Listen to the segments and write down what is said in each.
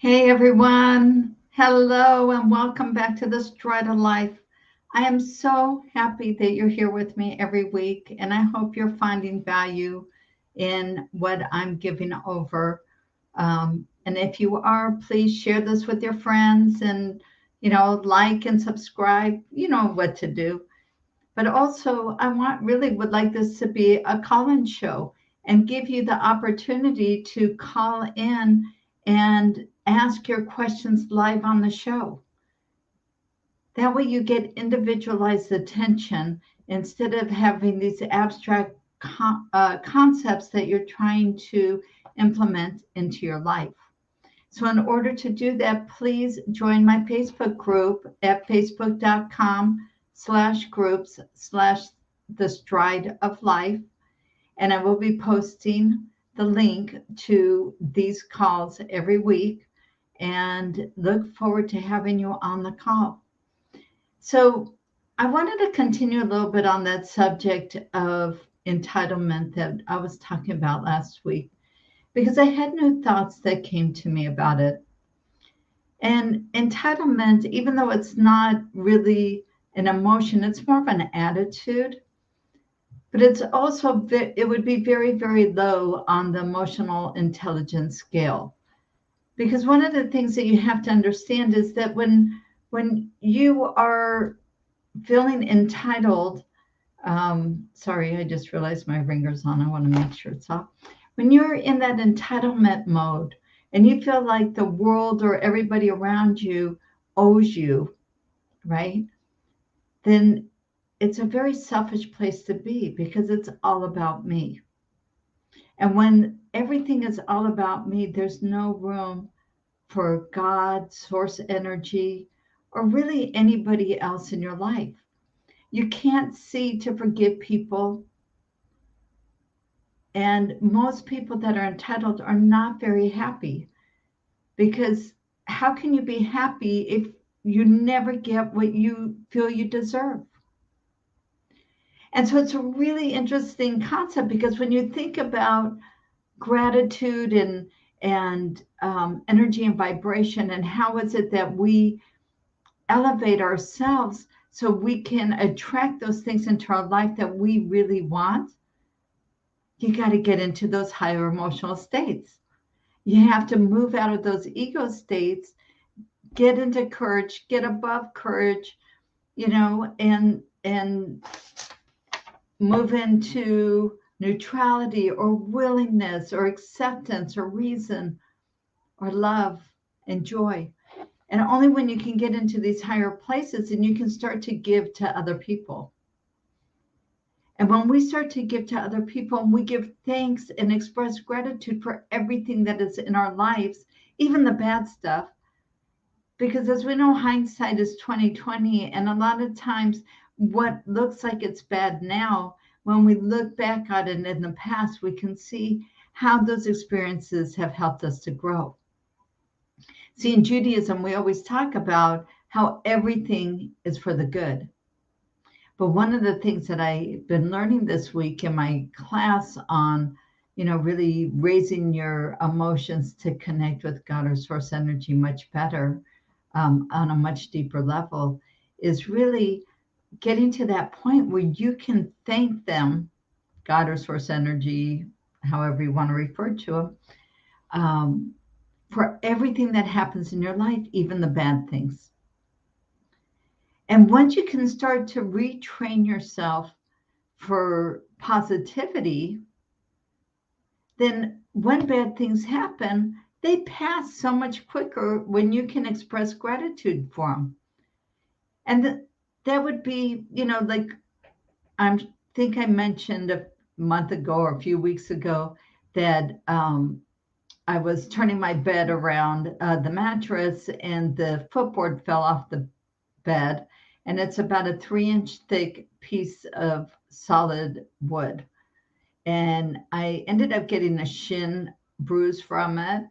Hey everyone, hello and welcome back to the Stride of Life. I am so happy that you're here with me every week, and I hope you're finding value in what I'm giving over. And if you are, please share this with your friends and, like and subscribe. You know what to do. But also, really would like this to be a call-in show and give you the opportunity to call in and ask your questions live on the show. That way you get individualized attention instead of having these abstract concepts that you're trying to implement into your life. So in order to do that, please join my Facebook group at facebook.com/groups/the stride of life. And I will be posting the link to these calls every week and look forward to having you on the call. So I wanted to continue a little bit on that subject of entitlement that I was talking about last week because I had new thoughts that came to me about it. And entitlement, even though it's not really an emotion, it's more of an attitude. But it's also, it would be very, very low on the emotional intelligence scale. Because one of the things that you have to understand is that when you are feeling entitled, sorry, I just realized my ringer's on. I want to make sure it's off. When you're in that entitlement mode and you feel like the world or everybody around you owes you, right? Then it's a very selfish place to be because it's all about me. And when everything is all about me, there's no room for God, source energy, or really anybody else in your life. You can't see to forgive people. And most people that are entitled are not very happy because how can you be happy if you never get what you feel you deserve? And so it's a really interesting concept because when you think about gratitude and energy and vibration and how is it that we elevate ourselves so we can attract those things into our life that we really want, you got to get into those higher emotional states. You have to move out of those ego states, get into courage, get above courage, and move into neutrality or willingness or acceptance or reason or love and joy. And only when you can get into these higher places and you can start to give to other people. And when we start to give to other people and we give thanks and express gratitude for everything that is in our lives, even the bad stuff, because as we know, hindsight is 2020, and a lot of times what looks like it's bad now, when we look back at it in the past, we can see how those experiences have helped us to grow. See, in Judaism, we always talk about how everything is for the good. But one of the things that I've been learning this week in my class on, really raising your emotions to connect with God or source energy much better on a much deeper level is really getting to that point where you can thank them, God or source energy, however you want to refer to them, for everything that happens in your life, even the bad things. And once you can start to retrain yourself for positivity, then when bad things happen, they pass so much quicker when you can express gratitude for them. And that would be, like I think I mentioned a month ago or a few weeks ago that I was turning my bed around the mattress and the footboard fell off the bed. And it's about a 3-inch thick piece of solid wood. And I ended up getting a shin bruise from it.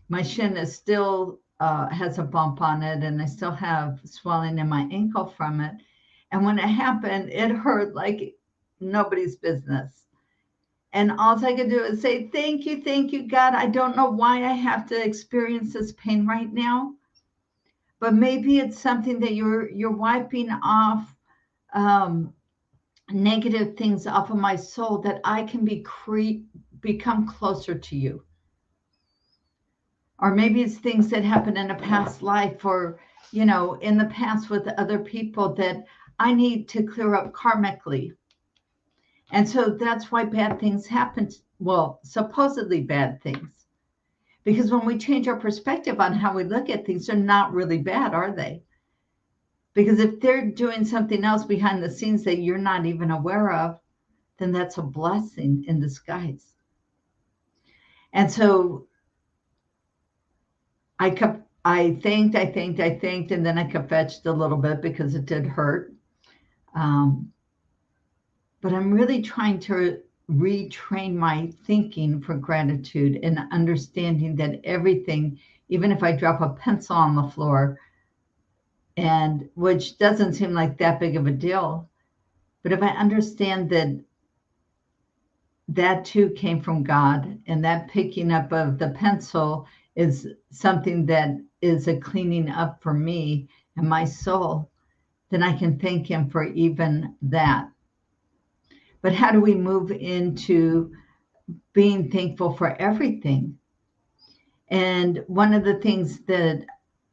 My shin is still has a bump on it, and I still have swelling in my ankle from it. And when it happened, it hurt like nobody's business. And all I can do is say, thank you, God. I don't know why I have to experience this pain right now, but maybe it's something that you're wiping off negative things off of my soul, that I can become closer to you. Or maybe it's things that happened in a past life, or in the past with other people, that I need to clear up karmically. And so that's why bad things happen. Well, supposedly bad things. Because when we change our perspective on how we look at things, they're not really bad, are they? Because if they're doing something else behind the scenes that you're not even aware of, then that's a blessing in disguise. And so I thanked, and then I kvetched a little bit because it did hurt. But I'm really trying to retrain my thinking for gratitude, and understanding that everything, even if I drop a pencil on the floor, and which doesn't seem like that big of a deal, but if I understand that that too came from God, and that picking up of the pencil is something that is a cleaning up for me and my soul, then I can thank him for even that. But how do we move into being thankful for everything? And one of the things that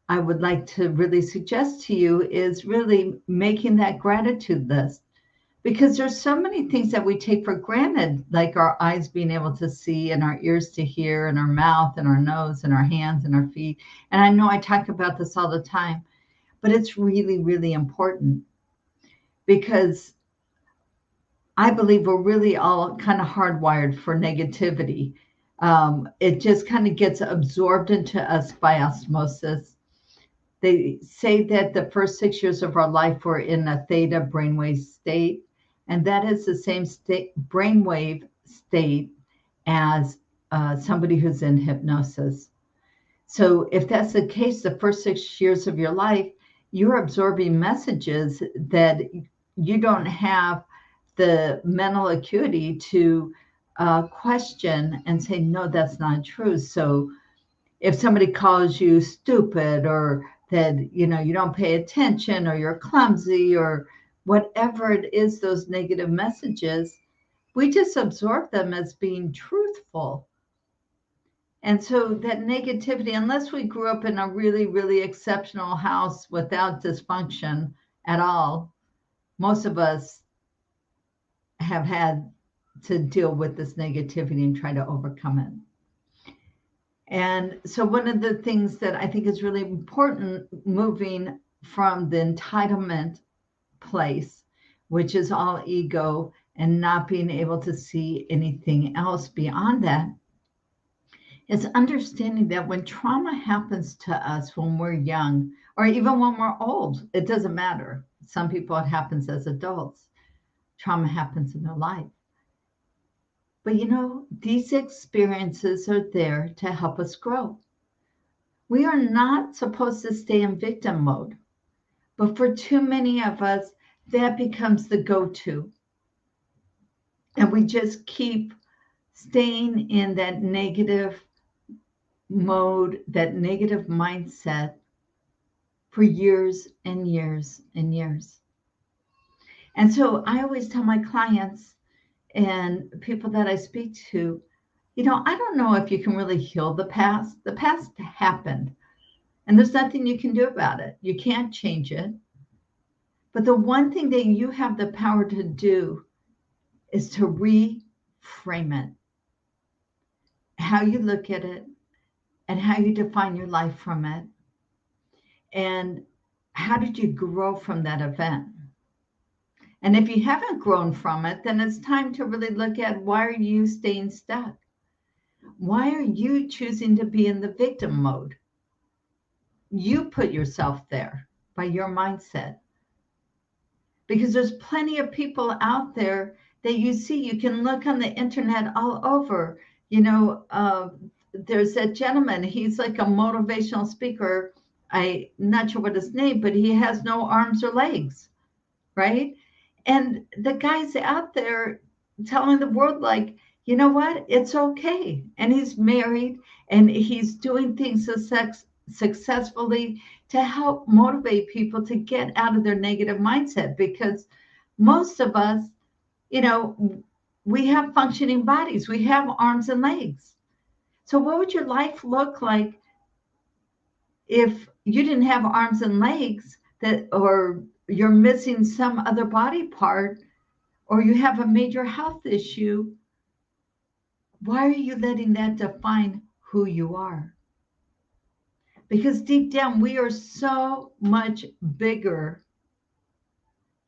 I would like to really suggest to you is really making that gratitude list, because there's so many things that we take for granted, like our eyes being able to see, and our ears to hear, and our mouth and our nose and our hands and our feet. And I know I talk about this all the time, but it's really, really important, because I believe we're really all kind of hardwired for negativity. It just kind of gets absorbed into us by osmosis. They say that the first 6 years of our life we're in a theta brainwave state, and that is the same brainwave state as somebody who's in hypnosis. So if that's the case, the first 6 years of your life, you're absorbing messages that you don't have the mental acuity to question and say, no, that's not true. So if somebody calls you stupid, or that you don't pay attention, or you're clumsy, or whatever it is, those negative messages, we just absorb them as being truthful. And so that negativity, unless we grew up in a really, really exceptional house without dysfunction at all, most of us have had to deal with this negativity and try to overcome it. And so one of the things that I think is really important, moving from the entitlement place, which is all ego, and not being able to see anything else beyond that, is understanding that when trauma happens to us when we're young, or even when we're old, it doesn't matter. Some people, it happens as adults. Trauma happens in their life. But these experiences are there to help us grow. We are not supposed to stay in victim mode, but for too many of us, that becomes the go-to. And we just keep staying in that negative mode, that negative mindset, for years and years and years. And so I always tell my clients and people that I speak to, I don't know if you can really heal the past. The past happened, and there's nothing you can do about it. You can't change it. But the one thing that you have the power to do is to reframe it, how you look at it, and how you define your life from it. And how did you grow from that event? And if you haven't grown from it, then it's time to really look at, why are you staying stuck? Why are you choosing to be in the victim mode? You put yourself there by your mindset. Because there's plenty of people out there that you see. You can look on the internet all over. There's that gentleman. He's like a motivational speaker. I'm not sure what his name, but he has no arms or legs, right? And the guy's out there telling the world, like, you know what? It's okay. And he's married and he's doing things successfully to help motivate people to get out of their negative mindset, because most of us, you know, we have functioning bodies, we have arms and legs. So, what would your life look like if you didn't have arms and legs, that, or you're missing some other body part, or you have a major health issue? Why are you letting that define who you are? Because deep down, we are so much bigger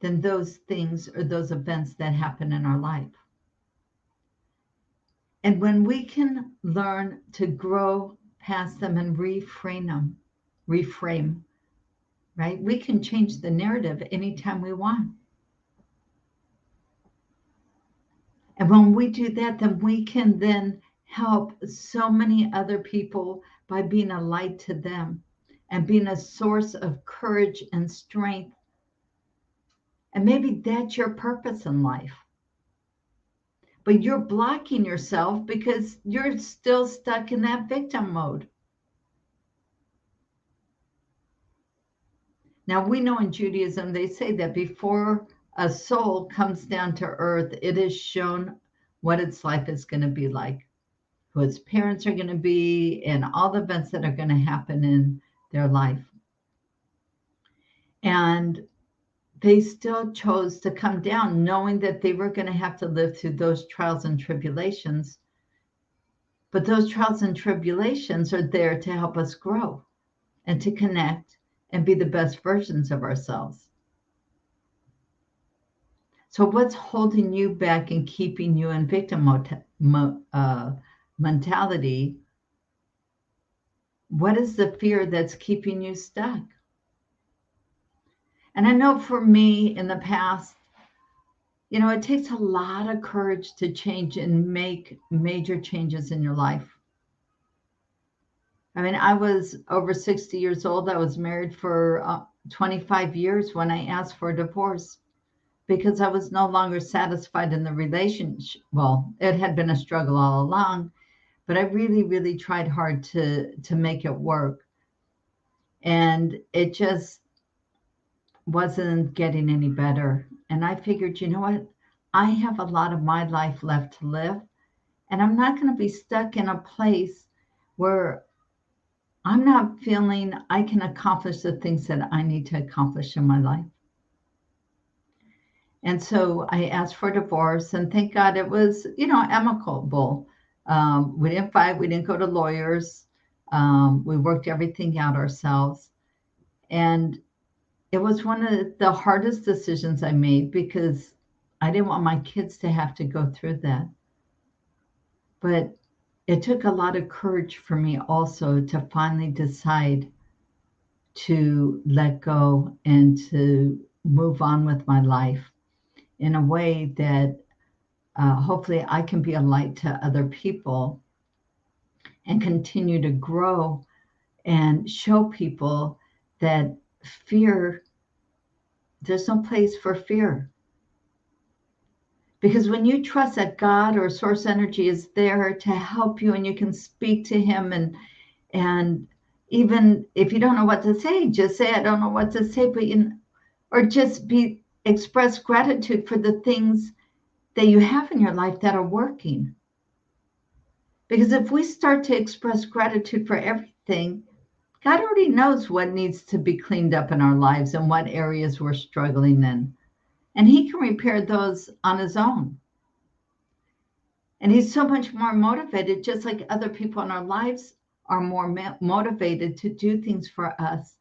than those things or those events that happen in our life. And when we can learn to grow past them and reframe, right? We can change the narrative anytime we want. And when we do that, then we can then help so many other people by being a light to them and being a source of courage and strength. And maybe that's your purpose in life. But you're blocking yourself because you're still stuck in that victim mode. Now, we know in Judaism, they say that before a soul comes down to earth, it is shown what its life is going to be like, who its parents are going to be, and all the events that are going to happen in their life. And they still chose to come down knowing that they were going to have to live through those trials and tribulations. But those trials and tribulations are there to help us grow and to connect and be the best versions of ourselves. So what's holding you back and keeping you in victim mentality? What is the fear that's keeping you stuck? And I know for me in the past, it takes a lot of courage to change and make major changes in your life. I mean, I was over 60 years old. I was married for 25 years when I asked for a divorce because I was no longer satisfied in the relationship. Well, it had been a struggle all along, but I really, really tried hard to make it work. And it just wasn't getting any better. And I figured, you know what? I have a lot of my life left to live, and I'm not going to be stuck in a place where I'm not feeling I can accomplish the things that I need to accomplish in my life. And so I asked for divorce, and thank God it was, amicable. We didn't fight, we didn't go to lawyers. We worked everything out ourselves. And it was one of the hardest decisions I made because I didn't want my kids to have to go through that. But it took a lot of courage for me also to finally decide to let go and to move on with my life in a way that hopefully I can be a light to other people and continue to grow and show people that there's no place for fear. Because when you trust that God or source energy is there to help you and you can speak to him, and even if you don't know what to say, just say, I don't know what to say, but or just express gratitude for the things that you have in your life that are working. Because if we start to express gratitude for everything, God already knows what needs to be cleaned up in our lives and what areas we're struggling in. And he can repair those on his own. And he's so much more motivated, just like other people in our lives are more motivated to do things for us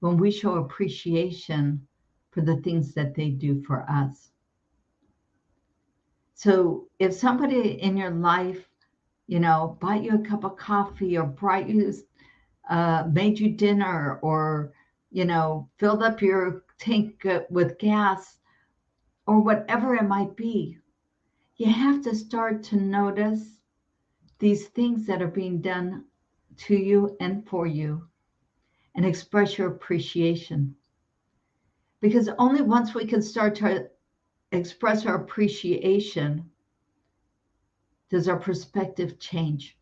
when we show appreciation for the things that they do for us. So if somebody in your life, bought you a cup of coffee or made you dinner or, filled up your tank with gas or whatever it might be, you have to start to notice these things that are being done to you and for you and express your appreciation. Because only once we can start to express our appreciation does our perspective change.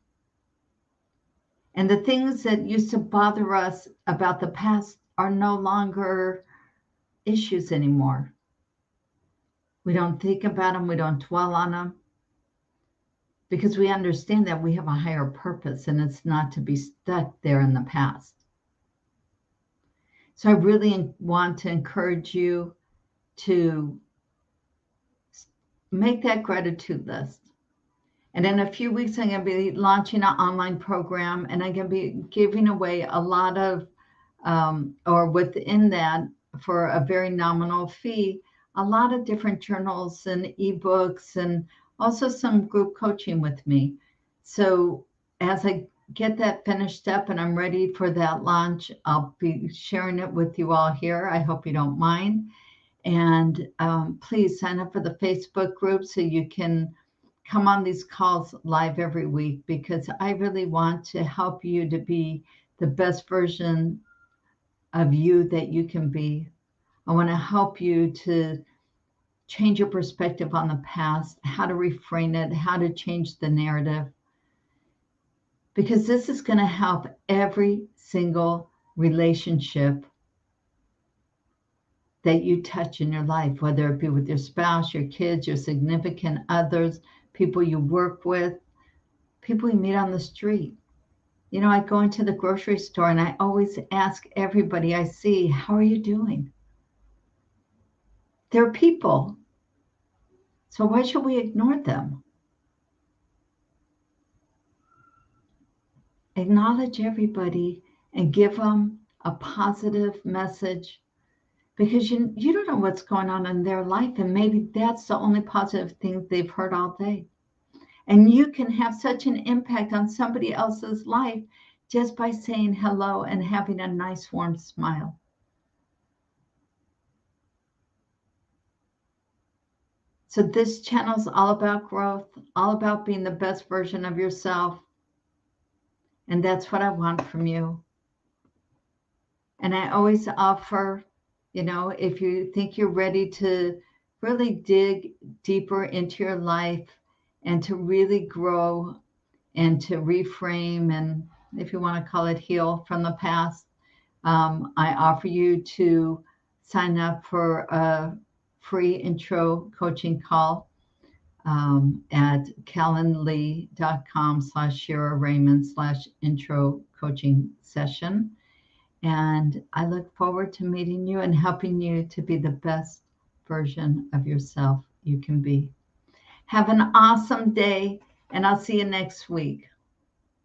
And the things that used to bother us about the past are no longer issues anymore. We don't think about them, we don't dwell on them, because we understand that we have a higher purpose and it's not to be stuck there in the past. So I really want to encourage you to make that gratitude list. And in a few weeks, I'm going to be launching an online program, and I'm going to be giving away a lot of, or within that, for a very nominal fee, a lot of different journals and ebooks, and also some group coaching with me. So as I get that finished up and I'm ready for that launch, I'll be sharing it with you all here. I hope you don't mind. And please sign up for the Facebook group so you can come on these calls live every week, because I really want to help you to be the best version of you that you can be. I want to help you to change your perspective on the past, how to reframe it, how to change the narrative, because this is going to help every single relationship that you touch in your life, whether it be with your spouse, your kids, your significant others, people you work with, people you meet on the street. You know, I go into the grocery store and I always ask everybody I see, how are you doing? They're people. So why should we ignore them? Acknowledge everybody and give them a positive message, because you don't know what's going on in their life, and maybe that's the only positive thing they've heard all day. And you can have such an impact on somebody else's life just by saying hello and having a nice warm smile. So this channel is all about growth, all about being the best version of yourself. And that's what I want from you. And I always offer, you know, if you think you're ready to really dig deeper into your life and to really grow and to reframe, and if you want to call it heal from the past, I offer you to sign up for a free intro coaching call at calendly.com/Shira Raymond/intro coaching session. And I look forward to meeting you and helping you to be the best version of yourself you can be. Have an awesome day, and I'll see you next week.